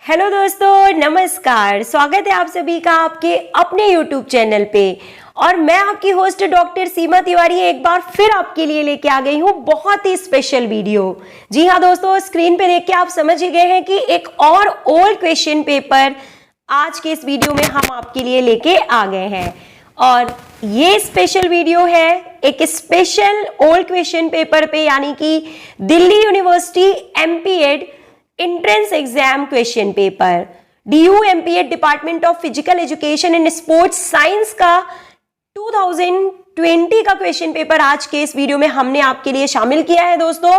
Hello दोस्तों, नमस्कार। स्वागत है आप सभी का आपके अपने YouTube चैनल पे। और मैं आपकी होस्ट डॉक्टर सीमा तिवारी एक बार फिर आपके लिए लेके आ गई हूँ बहुत ही स्पेशल वीडियो। जी हाँ दोस्तों, स्क्रीन पे देख के आप समझ ही गए हैं कि एक और ओल्ड क्वेश्चन पेपर आज के इस वीडियो में हम आपके लिए लेके आ गए हैं। और ये स्पेशल वीडियो है एक स्पेशल ओल्ड क्वेश्चन पेपर पे, यानी कि Delhi university MPEd entrance exam question paper, DU MPEd department of physical education and sports science का 2020 का क्वेश्चन पेपर आज के इस वीडियो में हमने आपके लिए शामिल किया है दोस्तों।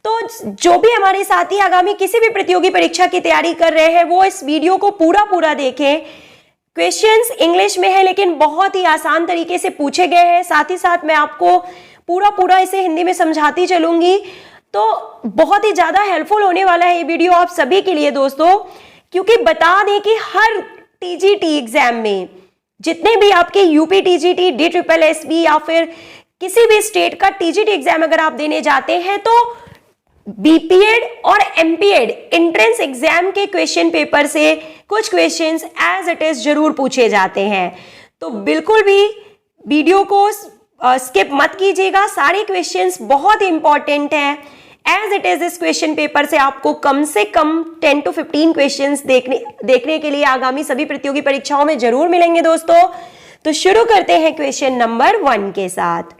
तो जो भी हमारे साथी आगामी किसी भी प्रतियोगी परीक्षा की तैयारी कर रहे हैं वो इस वीडियो को पूरा देखें। क्वेश्चंस इंग्लिश में है लेकिन बहुत ही आसान तरीके से पूछे गए हैं। साथ ही साथ मैं आपको पूरा इसे हिंदी में समझाती चलूंगी, तो बहुत ही ज्यादा हेल्पफुल होने वाला है ये वीडियो आप सभी के लिए दोस्तों। क्योंकि बता दें कि हर टीजीटी एग्जाम में जितने भी आपके यूपी टीजीटी, DSSB या फिर किसी भी स्टेट का टीजीटी एग्जाम अगर आप देने जाते हैं तो बीपीएड और एमपीएड एंट्रेंस एग्जाम के क्वेश्चन पेपर से कुछ क्वेश्चंस एज इट इज जरूर पूछे जाते हैं। तो बिल्कुल भी वीडियो को स्किप मत कीजिएगा, सारे क्वेश्चंस बहुत इंपॉर्टेंट हैं। एज इट इज इस क्वेश्चन पेपर से आपको कम से कम 10 to 15 क्वेश्चंस देखने के लिए आगामी सभी प्रतियोगी परीक्षाओं में जरूर मिलेंगे दोस्तों। तो शुरू करते हैं क्वेश्चन नंबर 1 के साथ।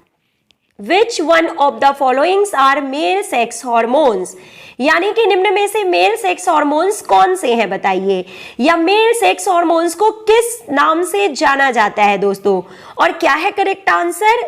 Which one of the followings are male sex hormones, यानी कि निम्न में से मेल सेक्स हॉर्मोन्स कौन से हैं बताइए, या मेल सेक्स हॉर्मोन्स को किस नाम से जाना जाता है दोस्तों। और क्या है correct answer?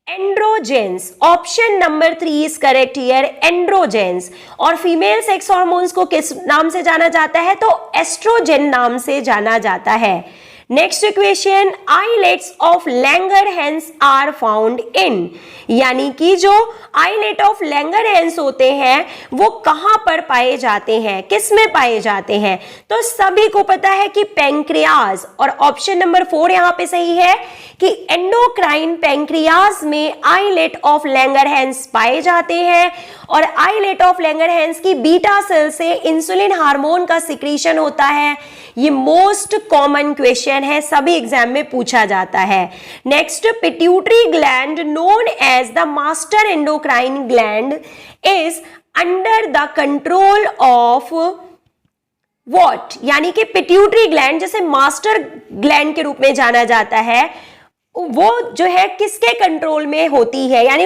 Androgens. Option number 3 is correct here, androgens. और फीमेल सेक्स हॉर्मोन्स को किस नाम से जाना जाता है? तो एस्ट्रोजेन नाम से जाना जाता है। Next question, islets of Langerhans are found in, यानी कि जो आईलेट ऑफ लैंगरहैंस होते हैं वो कहां पर पाए जाते हैं, किस में पाए जाते हैं? तो सभी को पता है कि पैंक्रियाज। और ऑप्शन नंबर 4 यहां पे सही है कि एंडोक्राइन पैंक्रियाज में आईलेट ऑफ लैंगरहैंस पाए जाते हैं। और आईलेट ऑफ लैंगरहैंस की बीटा सेल से इंसुलिन हार्मोन का सिक्रीशन होता है। ये मोस्ट कॉमन क्वेश्चन है, सभी एग्जाम में पूछा जाता है। Next, pituitary gland known as the master endocrine gland is under the control of what, यानी कि पिट्यूटरी ग्लैंड जैसे मास्टर ग्लैंड के रूप में जाना जाता है, वो जो है किसके कंट्रोल में होती है, यानी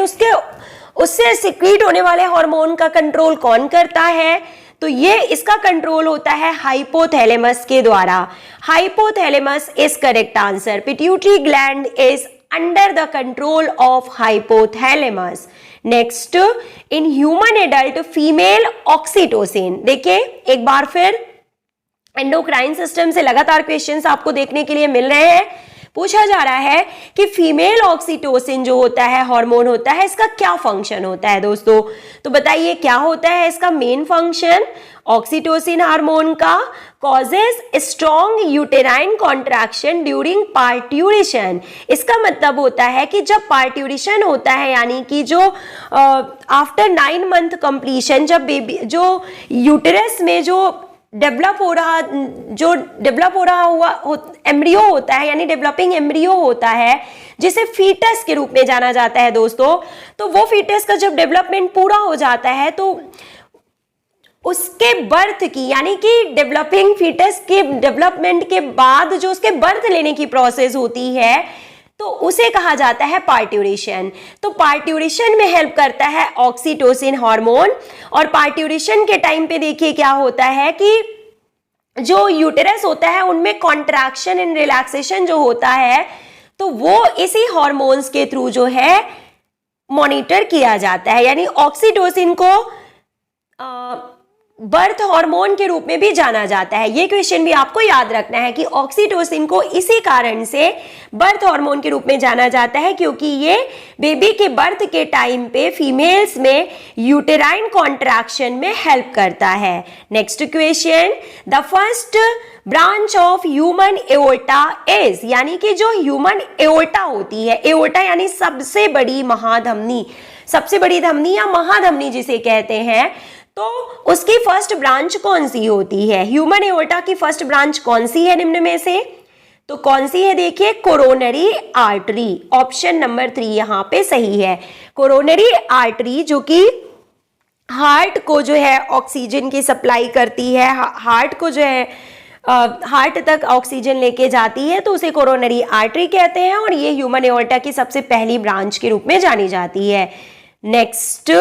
उससे सिक्रीट होने वाले हार्मोन का कंट्रोल कौन करता है? तो ये इसका कंट्रोल होता है हाइपोथैलेमस के द्वारा। Hypothalamus is correct answer. Pituitary gland is under the control of hypothalamus. Next, in human adult female oxytocin, देखिए एक बार फिर एंडोक्राइन सिस्टम से लगातार क्वेश्चंस आपको देखने के लिए मिल रहे हैं। पूछा जा रहा है कि फीमेल ऑक्सीटोसिन जो होता है, हार्मोन होता है, इसका क्या फंक्शन होता है दोस्तों। तो बताइए क्या होता है इसका मेन फंक्शन? ऑक्सीटोसिन हार्मोन का causes strong uterine contraction during parturition. इसका मतलब होता है कि जब पार्ट्यूरेशन होता है, यानी कि जो आफ्टर 9 मंथ कंप्लीशन, जब बेबी जो यूटेरस में जो डेवलप हो रहा हुआ एम्ब्रियो होता है, यानी डेवलपिंग एम्ब्रियो होता है, जिसे फीटस के रूप में जाना जाता है दोस्तों। तो वो फीटस का जब डेवलपमेंट पूरा हो जाता है तो उसके बर्थ की, यानी कि डेवलपिंग फीटस के डेवलपमेंट के बाद जो उसके बर्थ लेने की प्रोसेस होती है तो उसे कहा जाता है पार्ट्यूरेशन। तो पार्ट्यूरेशन में हेल्प करता है ऑक्सीटोसिन हार्मोन। और पार्ट्यूरेशन के टाइम पे देखिए क्या होता है कि जो यूटेरस होता है उनमें कॉन्ट्रैक्शन एंड रिलैक्सेशन जो होता है तो वो इसी हार्मोन्स के थ्रू जो है मॉनिटर किया जाता है। यानी ऑक्सीटोसिन को बर्थ हार्मोन के रूप में भी जाना जाता है। ये क्वेश्चन भी आपको याद रखना है कि ऑक्सीटोसिन को इसी कारण से बर्थ हार्मोन के रूप में जाना जाता है, क्योंकि ये बेबी के बर्थ के टाइम पे फीमेल्स में यूटेराइन कॉन्ट्रैक्शन में हेल्प करता है। Next question, the first branch of human aorta is, यानी कि जो ह्यूमन एओर्टा होती है, एओर्टा यानी सबसे बड़ी महाधमनी, सबसे बड़ी धमनी या महाधमनी जिसे कहते हैं, तो उसकी फर्स्ट ब्रांच कौन सी होती है? ह्यूमन एओर्टा की फर्स्ट ब्रांच कौन सी है निम्न में से? तो कौन सी है? देखिए, कोरोनरी आर्टरी। ऑप्शन नंबर 3 यहाँ पे सही है। कोरोनरी आर्टरी जो कि हार्ट को जो है ऑक्सीजन की सप्लाई करती है, हार्ट को जो है हार्ट तक ऑक्सीजन लेके जाती है, तो उसे कोरोनरी आर्टरी कहते हैं और ये ह्यूमन एओर्टा की सबसे पहली ब्रांच के रूप में जानी जाती है। Next,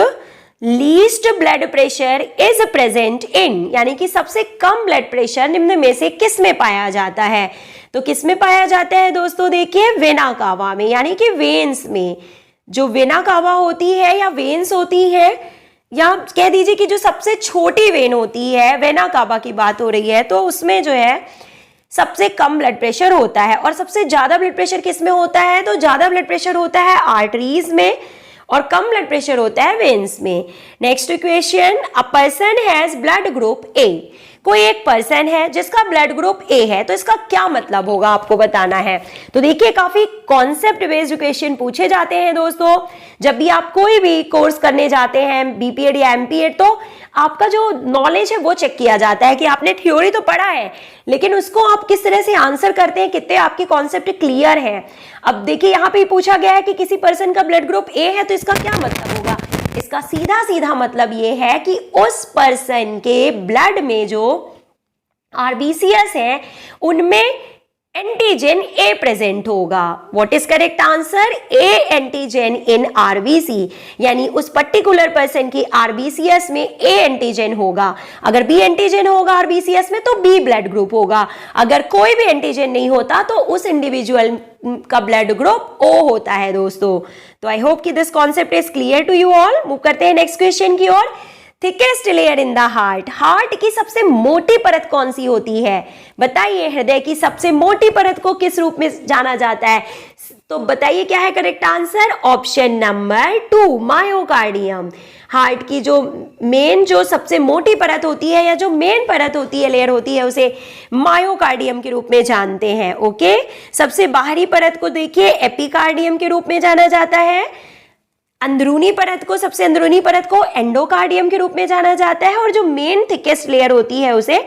least blood pressure is present in, यानी कि सबसे कम ब्लड प्रेशर निम्न में से किस में पाया जाता है? तो किस में पाया जाता है दोस्तों? देखिए, वेना कावा में, यानी कि वेन्स में। जो वेना कावा होती है या वेन्स होती है, या कह दीजिए कि जो सबसे छोटी वेन होती है, वेना कावा की बात हो रही है, तो उसमें जो है सबसे कम ब्लड प्रेशर होता है। और सबसे ज्यादा ब्लड प्रेशर किस में होता है? तो ज्यादा ब्लड प्रेशर होता है आर्टरीज में और कम ब्लड प्रेशर होता है वेन्स में। Next question, a person has blood group A. कोई एक पर्सन है जिसका ब्लड ग्रुप ए है, तो इसका क्या मतलब होगा आपको बताना है। तो देखिए, काफी कॉन्सेप्ट बेस्ड क्वेश्चन पूछे जाते हैं दोस्तों। जब भी आप कोई भी कोर्स करने जाते हैं, बीपीएड या एमपीएड, तो आपका जो नॉलेज है वो चेक किया जाता है कि आपने थ्योरी तो पढ़ा है, लेकिन उसको आप किस तरह से आंसर करते हैं, कितने आपके कॉन्सेप्ट क्लियर है। अब देखिए, यहाँ पे पूछा गया है कि किसी पर्सन का ब्लड ग्रुप ए है, तो इसका क्या मतलब होगा? इसका सीधा सीधा मतलब ये है कि उस पर्सन के ब्लड में जो आरबीसीएस है उनमें एंटीजन ए प्रेजेंट होगा। What is correct answer? A antigen in RBC, यानी उस पर्टिकुलर पर्सन की आरबीसीएस में ए एंटीजन होगा। अगर बी एंटीजन होगा आरबीसीएस में तो बी ब्लड ग्रुप होगा। अगर कोई भी एंटीजन नहीं होता तो उस इंडिविजुअल का ब्लड ग्रुप ओ होता है दोस्तों। तो आई होप कि this concept is clear to you all. Move करते हैं नेक्स्ट क्वेश्चन की ओर। Thickest layer in the heart. Heart की सबसे मोटी परत कौन सी होती है? बताइए, हृदय की सबसे मोटी परत को किस रूप में जाना जाता है? तो बताइए क्या है correct answer? Option number 2, myocardium. Heart की जो सबसे मोटी परत होती है, या जो मेन परत होती है, लेयर होती है, उसे मायोकार्डियम के रूप में जानते हैं। ओके, सबसे बाहरी परत को देखिए एपिकार्डियम के रूप में जाना जाता है। सबसे अंदरूनी परत को एंडोकार्डियम के रूप में जाना जाता है, और जो मेन थिकेस्ट लेयर होती है उसे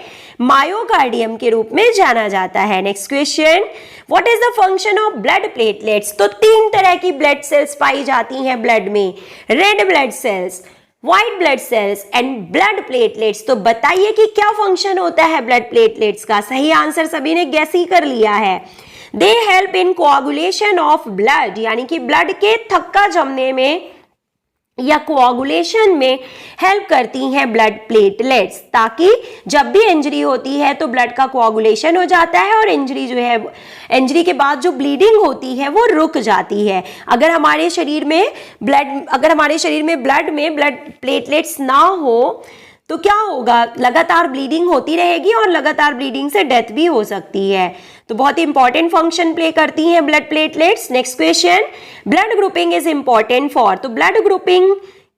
मायोकार्डियम के रूप में जाना जाता है। Next question, what is the function of blood platelets? तो 3 तरह की ब्लड सेल्स पाई जाती हैं ब्लड में, red blood cells, white blood cells and blood platelets. तो बताइए कि क्या फंक्शन होता है ब्लड प्लेटलेट्स का? सही आंसर सभी ने गैस ही कर लिया है। They help in coagulation of blood, यानी कि ब्लड के थक्का जमने में या कोआगुलेशन में हेल्प करती हैं ब्लड प्लेटलेट्स, ताकि जब भी इंजरी होती है तो ब्लड का कोआगुलेशन हो जाता है और इंजरी के बाद जो ब्लीडिंग होती है वो रुक जाती है। अगर हमारे शरीर में ब्लड में ब्लड प्लेटलेट्स ना हो तो क्या होगा? लगातार ब्लीडिंग होती रहेगी और लगातार ब्लीडिंग से डेथ भी हो सकती है। तो बहुत ही इंपॉर्टेंट फंक्शन प्ले करती हैं blood platelets. Next question, blood grouping is important for. तो ब्लड ग्रुपिंग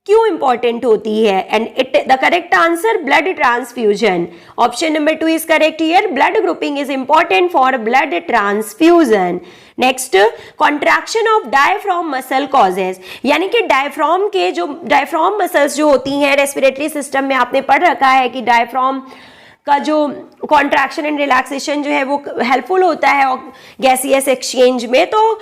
क्यों इंपॉर्टेंट होती है? And the correct answer, blood transfusion. Option number 2 is correct here. Blood grouping is important for blood transfusion. Next, contraction of diaphragm muscle causes, यानी कि diaphragm muscles जो होती हैं respiratory system में, आपने पढ़ रखा है कि डायफ्राम का जो कॉन्ट्रैक्शन एंड रिलैक्सेशन जो है वो हेल्पफुल होता है गैसियस एक्सचेंज में। तो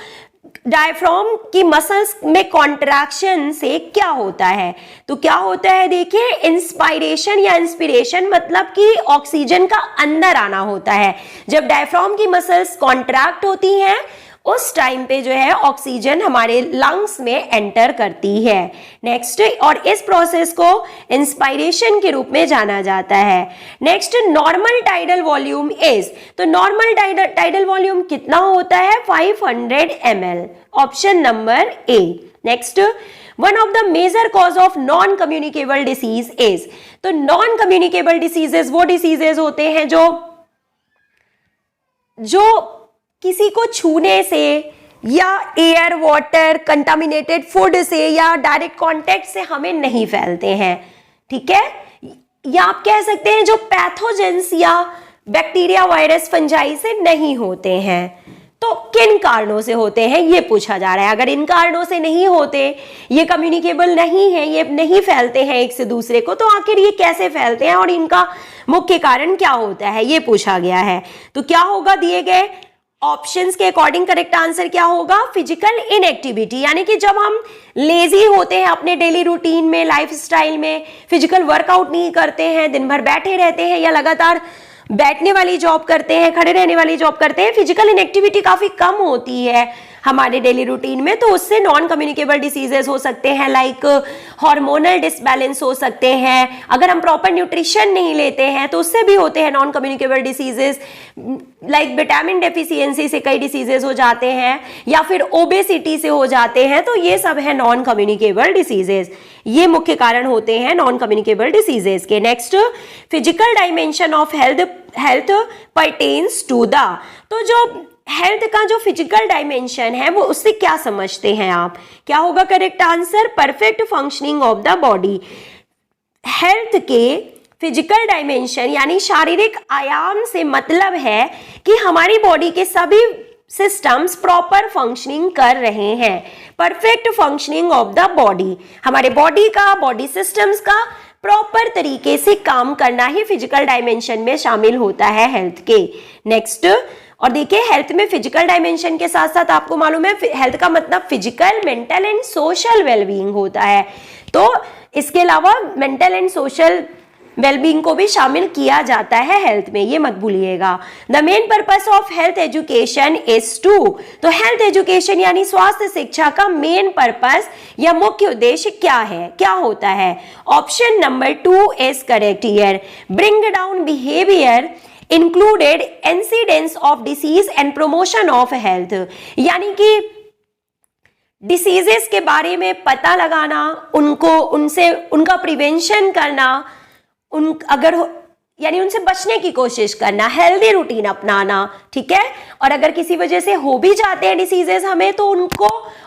डायफ्राम की मसल्स में कॉन्ट्रैक्शन से क्या होता है? तो क्या होता है देखिए, इंस्पायरेशन या इंस्पिरेशन, मतलब कि ऑक्सीजन का अंदर आना होता है। जब डायफ्राम की मसल्स कॉन्ट्रैक्ट होती हैं उस टाइम पे जो है ऑक्सीजन हमारे लंग्स में एंटर करती है। नेक्स्ट, और इस प्रोसेस को इंस्पायरेशन के रूप में जाना जाता है। Next, normal tidal volume is. तो नॉर्मल टाइडल वॉल्यूम कितना होता है? 500 ml। Option number A. Next, one of the major cause of non communicable disease is. तो नॉन कम्युनिकेबल डिसीजेस वो डिसीजेस होते हैं जो किसी को छूने से या एयर, वाटर, कंटामिनेटेड फूड से या डायरेक्ट कांटेक्ट से हमें नहीं फैलते हैं। ठीक है, या आप कह सकते हैं जो पैथोजेंस या बैक्टीरिया, वायरस, फंजाई से नहीं होते हैं। तो किन कारणों से होते हैं ये पूछा जा रहा है। अगर इन कारणों से नहीं होते, ये कम्युनिकेबल नहीं है, ये नहीं फैलते हैं एक से दूसरे को, तो आखिर ये कैसे फैलते हैं और इनका मुख्य कारण क्या होता है ये पूछा गया है। तो क्या होगा, दिए गए ऑप्शंस के अकॉर्डिंग करेक्ट आंसर क्या होगा, फिजिकल इनएक्टिविटी, यानी कि जब हम लेजी होते हैं अपने डेली रूटीन में, लाइफस्टाइल में, फिजिकल वर्कआउट नहीं करते हैं, दिन भर बैठे रहते हैं या लगातार बैठने वाली जॉब करते हैं, खड़े रहने वाली जॉब करते हैं, फिजिकल इनएक्टिविटी काफी कम होती है हमारे डेली रूटीन में, तो उससे नॉन कम्युनिकेबल डिसीजेस हो सकते हैं, लाइक हार्मोनल डिसबैलेंस हो सकते हैं। अगर हम प्रॉपर न्यूट्रिशन नहीं लेते हैं तो उससे भी होते हैं non communicable diseases, like vitamin deficiency से कई डिसीजेस हो जाते हैं, या फिर ओबेसिटी से हो जाते हैं, तो ये सब है नॉन कम्युनिकेबल डिसीजेस। ये मुख्य कारण होते हैं नॉन कम्युनिकेबल डिसीजेस के। Next, physical dimension of health pertains to the, तो जो हेल्थ का जो फिजिकल डायमेंशन है वो उससे क्या समझते हैं आप, क्या होगा correct answer, perfect functioning of the body. Health के फिजिकल डायमेंशन यानी शारीरिक आयाम से मतलब है कि हमारी बॉडी के सभी सिस्टम्स प्रॉपर फंक्शनिंग कर रहे हैं, perfect functioning of the body, हमारे बॉडी का, बॉडी सिस्टम्स का प्रॉपर तरीके से काम करना ही फिजिकल डायमेंशन में शामिल होता है हेल्थ के। नेक्स्ट, और देखिए हेल्थ में फिजिकल डायमेंशन के साथ साथ आपको मालूम है हेल्थ का मतलब physical, mental and social wellbeing होता है, तो इसके अलावा मेंटल एंड सोशल वेलबींग को भी शामिल किया जाता है हेल्थ में, ये मत भूलिएगा। The main purpose of health education is to, तो हेल्थ एजुकेशन यानी स्वास्थ्य शिक्षा का मेन पर्पस या मुख्य उद्देश्य क्या है, क्या होता है। Option number 2 is correct here, bring down behaviour included incidence of disease and promotion of health, यानी कि डिसीजेस के बारे में पता लगाना, उनका प्रिवेंशन करना, यानी उनसे बचने की कोशिश करना, हेल्दी रूटीन अपनाना, ठीक है। और अगर किसी वजह से हो भी जाते हैं डिसीजेस हमें, तो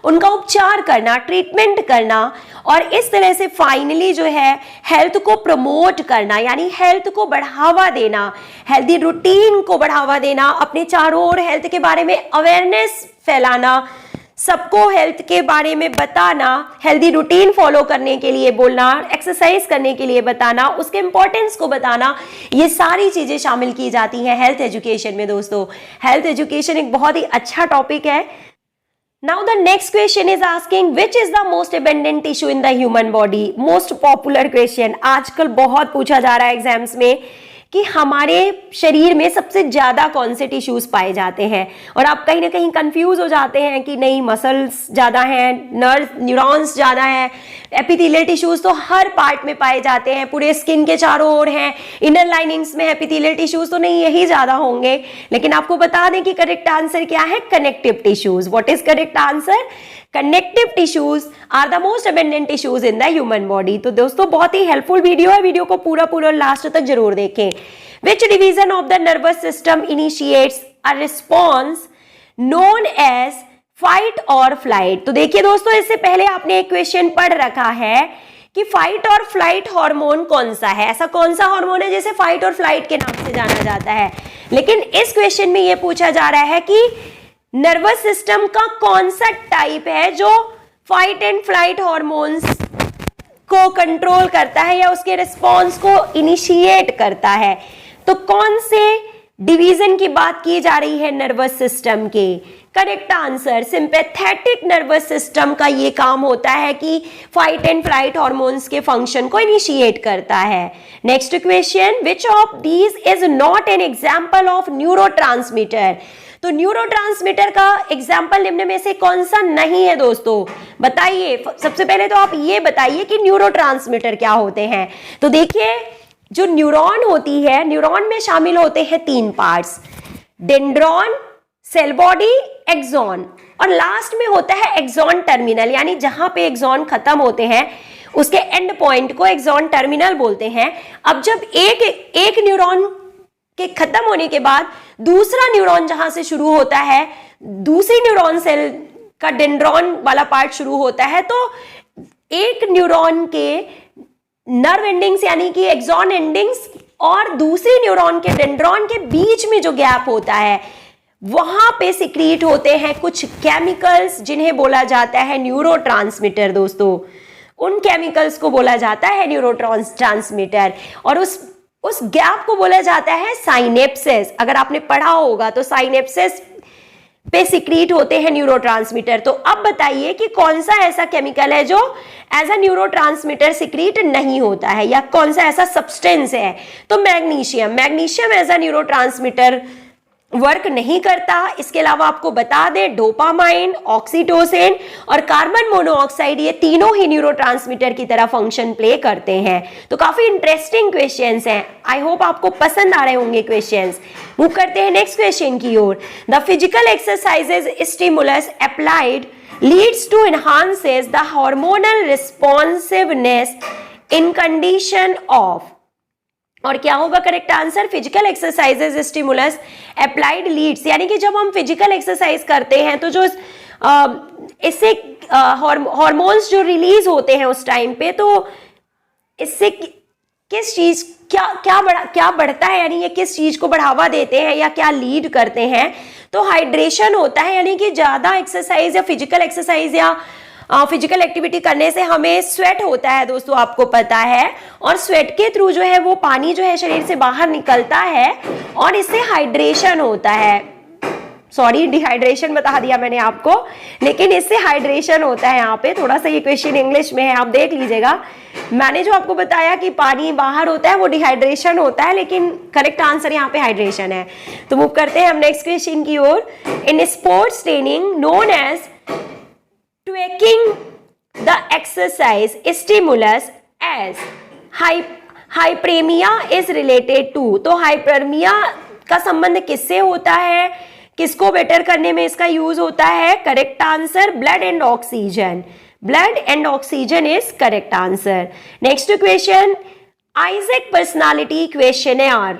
उनका उपचार करना, ट्रीटमेंट करना, और इस तरह से फाइनली जो है हेल्थ को प्रमोट करना, यानी हेल्थ को बढ़ावा देना, हेल्दी रूटीन को बढ़ावा देना, अपने चारों ओर हेल्थ के बारे में अवेयरनेस फैलाना, सबको हेल्थ के बारे में बताना, हेल्दी रूटीन फॉलो करने के लिए बोलना, एक्सरसाइज करने के लिए बताना, उसके इंपॉर्टेंस को बताना, ये सारी चीजें शामिल की जाती हैं हेल्थ एजुकेशन में। दोस्तों, हेल्थ एजुकेशन एक बहुत ही अच्छा टॉपिक है। Now the next question is asking which is the most abundant tissue in the human body. Most popular question, आजकल बहुत पूछा जा रहा है एग्जाम्स में कि हमारे शरीर में सबसे ज्यादा कौन से टिश्यूज पाए जाते हैं, और आप कहीं ना कहीं कंफ्यूज हो जाते हैं कि नहीं मसल्स ज्यादा हैं, न्यूरॉन्स ज्यादा हैं, एपिथेलियल टिश्यूज तो हर पार्ट में पाए जाते हैं, पूरे स्किन के चारों ओर हैं, इनर लाइनिंग्स में एपिथेलियल टिश्यूज तो नहीं, यही ज्यादा होंगे। लेकिन आपको बता दें कि करेक्ट आंसर क्या है, connective tissues. What is correct answer, connective tissues are the most abundant tissues in the human body. तो दोस्तों बहुत ही हेल्पफुल वीडियो है, वीडियो को पूरा लास्ट तक जरूर देखें। Which division of the nervous system initiates a response known as fight or flight? तो देखिए दोस्तों, इससे पहले आपने एक क्वेश्चन पढ़ रखा है कि फाइट और फ्लाइट हार्मोन कौन सा है, ऐसा कौन सा हार्मोन है जिसे फाइट और फ्लाइट के नाम से जाना जाता है। लेकिन इस क्वेश्चन में यह पूछा जा रहा है कि नर्वस सिस्टम का कौन सा टाइप है जो फाइट एंड फ्लाइट हार्मोन्स को कंट्रोल करता है या उसके रिस्पॉन्स को इनिशिएट करता है। तो कौन से डिवीजन की बात की जा रही है नर्वस सिस्टम के, correct answer sympathetic nervous system का ये काम होता है कि फाइट एंड फ्लाइट हार्मोन्स के फंक्शन को इनिशिएट करता है। Next question, which of these is not an example of neurotransmitter. तो न्यूरोट्रांसमीटर का एग्जाम्पल निम्न में से कौन सा नहीं है दोस्तों, बताइए। सबसे पहले तो आप ये बताइए कि न्यूरोट्रांसमीटर क्या होते हैं। तो देखिए, जो न्यूरॉन होती है, न्यूरॉन में शामिल होते हैं 3 parts, dendron, cell body, axon, और लास्ट में होता है एक्सॉन टर्मिनल, यानी जहां पे एक्सॉन खत्म होते हैं उसके एंड पॉइंट को एक्सॉन टर्मिनल बोलते हैं। अब जब एक न्यूरॉन के खत्म होने के बाद दूसरा न्यूरॉन जहां से शुरू होता है, दूसरी न्यूरॉन सेल का डेंड्रॉन वाला पार्ट शुरू होता है, तो एक न्यूरॉन के नर्व एंडिंग्स यानी कि एक्सॉन एंडिंग्स और दूसरी न्यूरॉन के डेंड्रॉन के बीच में जो गैप होता है वहां पे सिक्रीट होते हैं कुछ केमिकल्स जिन्हें बोला जाता है न्यूरोट्रांसमीटर दोस्तों। उन केमिकल्स को बोला जाता है न्यूरोट्रांसमीटर, और उस गैप को बोला जाता है साइनेप्सिस। अगर आपने पढ़ा होगा तो साइनेप्सिस पे सिक्रीट होते हैं न्यूरोट्रांसमीटर। तो अब बताइए कि कौन सा ऐसा केमिकल है जो एज अ न्यूरोट्रांसमीटर सिक्रीट नहीं होता है, या कौन सा ऐसा सब्सटेंस है? तो magnesium as a neurotransmitter work नहीं करता। इसके अलावा आपको बता दें डोपामाइन, ऑक्सीटोसिन और कार्बन मोनोऑक्साइड, ये तीनों ही न्यूरोट्रांसमीटर की तरह फंक्शन प्ले करते हैं। तो काफी इंटरेस्टिंग क्वेश्चंस हैं, आई होप आपको पसंद आ रहे होंगे क्वेश्चंस। मूव करते हैं नेक्स्ट क्वेश्चन की ओर। The physical exercises stimulus applied leads to enhances the hormonal responsiveness in condition of, और क्या होगा correct answer? Physical exercises stimulus applied leads, यानी कि जब हम फिजिकल एक्सरसाइज करते हैं तो जो इससे हार्मोन्स जो रिलीज होते हैं उस टाइम पे, तो इससे किस चीज क्या बढ़ता है, यानी ये किस चीज को बढ़ावा देते हैं या क्या लीड करते हैं? तो हाइड्रेशन होता है, यानी कि ज्यादा एक्सरसाइज या फिजिकल एक्सरसाइज या फिजिकल एक्टिविटी करने से हमें स्वेट होता है दोस्तों, आपको पता है, और स्वेट के थ्रू जो है वो पानी जो है शरीर से बाहर निकलता है और इससे हाइड्रेशन होता है। सॉरी, डिहाइड्रेशन बता दिया मैंने आपको, लेकिन इससे हाइड्रेशन होता है। यहाँ पे थोड़ा सा ये क्वेश्चन इंग्लिश में है, आप देख लीजिएगा। मैंने जो आपको बताया कि पानी बाहर होता है वो डिहाइड्रेशन होता है, लेकिन करेक्ट आंसर यहाँ पे हाइड्रेशन है। तो मूव करते हैं हम नेक्स्ट क्वेश्चन की ओर। In sports training known as tweaking the exercise stimulus as hyperemia is related to, तो हाइपरमिया का संबंध किससे होता है, किसको बेटर करने में इसका यूज होता है? Correct answer blood and oxygen. Blood and oxygen is correct answer. Next question, Isaac personality questionnaire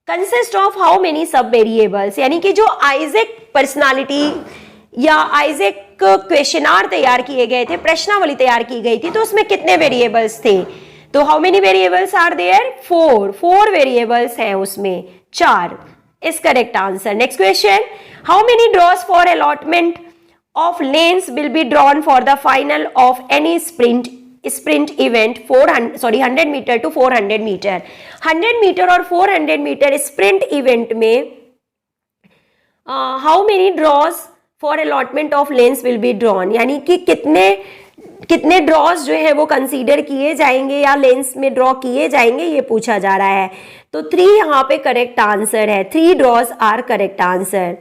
consist of how many sub variables, यानी कि जो आइजैक पर्सनालिटी या आइजैक क्वेश्चनर तैयार किए गए थे, प्रश्नावली तैयार की गई थी, तो उसमें कितने वेरिएबल्स थे? तो how many variables are there? 4 variables हैं उसमें, 4 is correct answer. Next question, how many draws for allotment of lanes will be drawn for the final of any sprint event 100 metre to 400 metre. 100 metre और 400 metre sprint event में how many draws for allotment of lanes will be drawn, यानी कि कितने drawers जो है वो consider किए जाएंगे या लेंस में ड्रॉ किए जाएंगे, ये पूछा जा रहा है। तो 3 यहाँ पे करेक्ट आंसर है, 3 draws are correct answer.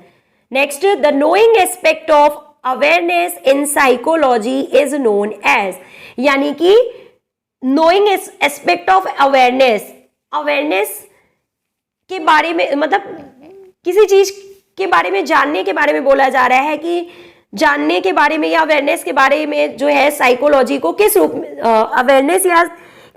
Next, the knowing aspect of awareness in psychology is known as, यानी कि नोइंग एस्पेक्ट ऑफ अवेयरनेस के बारे में, मतलब किसी चीज के बारे में जानने के बारे में बोला जा रहा है कि जानने के बारे में या अवेयरनेस के बारे में जो है साइकोलॉजी को किस रूप में, अवेयरनेस या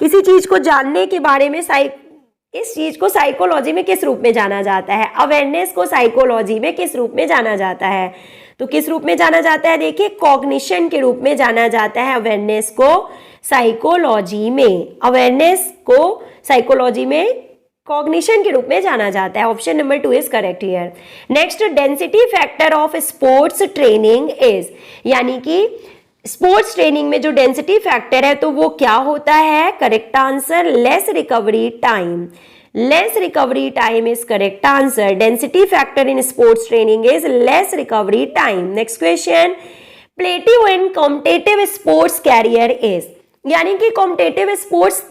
किसी चीज को जानने के बारे में इस चीज को साइकोलॉजी में किस रूप में जाना जाता है? अवेयरनेस को साइकोलॉजी में किस रूप में जाना जाता है? तो किस रूप में जाना जाता है? देखिए, कॉग्निशन के रूप में जाना जाता है अवेयरनेस को साइकोलॉजी में। अवेयरनेस को साइकोलॉजी में कॉग्निशन के रूप में जाना जाता है। Option number 2 is correct here. Next, density factor of sports training is, यानी कि स्पोर्ट्स ट्रेनिंग में जो डेंसिटी फैक्टर है तो वो क्या होता है? Correct answer less recovery time. Less recovery time is correct answer. Density factor in sports training is less recovery time. Next question, plateau in competitive sports career is, यानी कि कॉम्पिटिटिव स्पोर्ट्स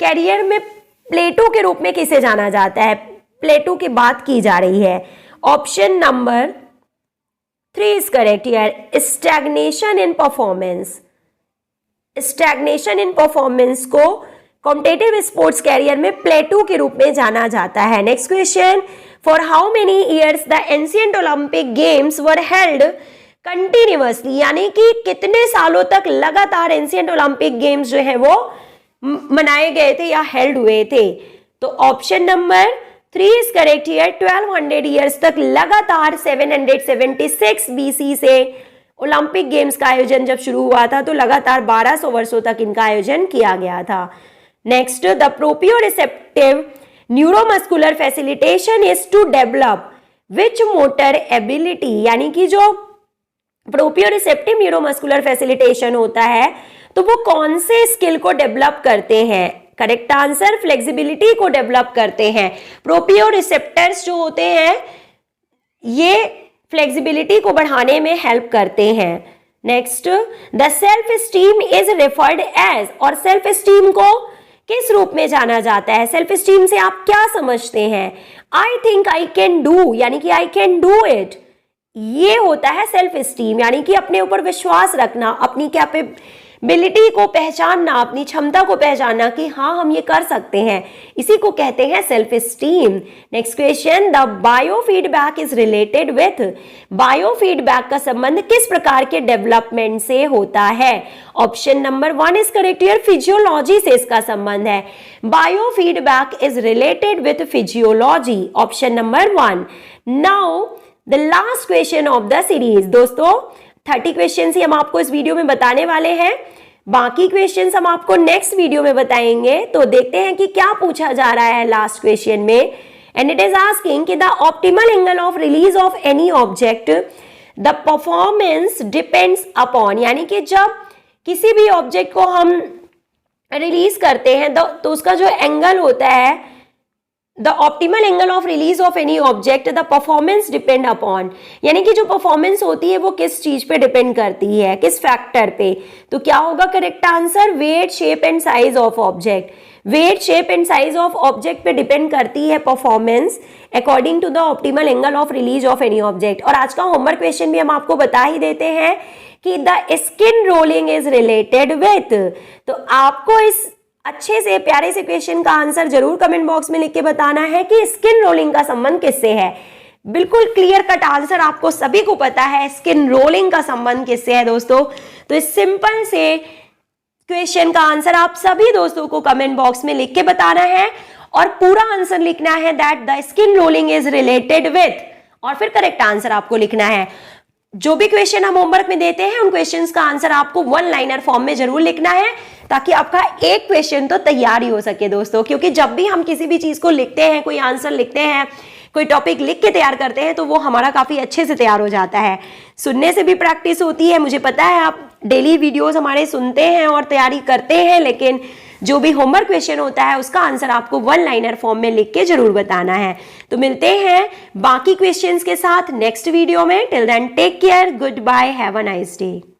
कैरियर में प्लेटो के रूप में किसे जाना जाता है? प्लेटो की बात की जा रही है। Option number 3 is correct here, stagnation in performance. Stagnation in performance को कॉम्पिटिटिव स्पोर्ट्स कैरियर में प्लेटो के रूप में जाना जाता है। Next question, for how many years the ancient Olympic games were held continuously, यानी कि कितने सालों तक लगातार एंशिएंट ओलंपिक गेम्स जो है वो मनाए गए थे या हेल्ड हुए थे? तो option number 3 is correct here, 1200 years तक लगातार 776 बीसी से ओलंपिक गेम्स का आयोजन जब शुरू हुआ था तो लगातार 1200 वर्षों तक इनका आयोजन किया गया था। Next, the proprioceptive neuromuscular facilitation is to develop which motor ability, यानी कि जो प्रोप्रियोसेप्टिव न्यूरोमस्कुलर फैसिलिटेशन होता है तो वो कौन से स्किल को डेवलप करते हैं? करेक्ट आंसर, फ्लेक्सिबिलिटी को डेवलप करते हैं। प्रोप्रियोरिसेप्टर्स जो होते हैं ये फ्लेक्सिबिलिटी को बढ़ाने में हेल्प करते हैं। Next, the self esteem is referred as, और सेल्फ स्टीम को किस रूप में जाना जाता है? सेल्फ स्टीम से आप क्या समझते हैं? I think I can do, यानी कि आई कैन डू इट, ये होता है सेल्फ स्टीम, यानी कि अपने ऊपर विश्वास रखना, अपनी कैपेबिलिटी को पहचानना, अपनी क्षमता को पहचानना कि हाँ हम ये कर सकते हैं, इसी को कहते हैं self esteem. Next question, the biofeedback is related with, biofeedback का संबंध किस प्रकार के डेवलपमेंट से होता है? Option number 1 is correct here, physiology से इसका संबंध है। Biofeedback is related with physiology, option number 1। Now the last question of the series. दोस्तों 30 क्वेश्चन ही हम आपको इस वीडियो में बताने वाले हैं, बाकी क्वेश्चंस हम आपको नेक्स्ट वीडियो में बताएंगे। तो देखते हैं कि क्या पूछा जा रहा है लास्ट क्वेश्चन में। एंड इट इज आस्किंग कि the optimal angle of release of any object the performance depends upon, यानी कि जब किसी भी ऑब्जेक्ट को हम रिलीज करते हैं तो उसका जो एंगल होता है, the optimal angle of release of any object the performance depend upon, यानी कि जो परफॉर्मेंस होती है वो किस चीज पे डिपेंड करती है, किस फैक्टर पे? तो क्या होगा correct answer? Weight, shape and size of object. Weight, shape and size of object पे डिपेंड करती है performance according to the optimal angle of release of any object. और आज का होमवर्क क्वेश्चन भी हम आपको बता ही देते हैं कि the skin rolling is related with, तो आपको इस अच्छे से प्यारे से क्वेश्चन का आंसर जरूर कमेंट बॉक्स में लिख के बताना है कि स्किन रोलिंग का संबंध किससे है। बिल्कुल क्लियर कट आंसर आपको सभी को पता है, स्किन रोलिंग का संबंध किससे है दोस्तों। तो इस सिंपल से क्वेश्चन का आंसर आप सभी दोस्तों को कमेंट बॉक्स में लिख के बताना है और पूरा आंसर लिखना है that the skin rolling is related with, और फिर करेक्ट आंसर आपको लिखना है। जो भी क्वेश्चन हम होमवर्क में देते हैं उन क्वेश्चंस का आंसर आपको 1 लाइनर फॉर्म में जरूर लिखना है, ताकि आपका एक क्वेश्चन तो तैयार ही हो सके दोस्तों। क्योंकि जब भी हम किसी भी चीज को लिखते हैं, कोई आंसर लिखते हैं, कोई टॉपिक लिख के तैयार करते हैं, तो वो हमारा काफी अच्छे से तैयार हो जाता है। सुनने से भी प्रैक्टिस होती है, मुझे पता है आप डेली वीडियोस हमारे सुनते हैं और तैयारी करते हैं, लेकिन जो भी होमवर्क क्वेश्चन होता है उसका आंसर आपको 1 लाइनर फॉर्म में लिख के जरूर बताना है। तो मिलते हैं बाकी क्वेश्चंस के साथ नेक्स्ट वीडियो में। Till then take care, goodbye, have a nice day.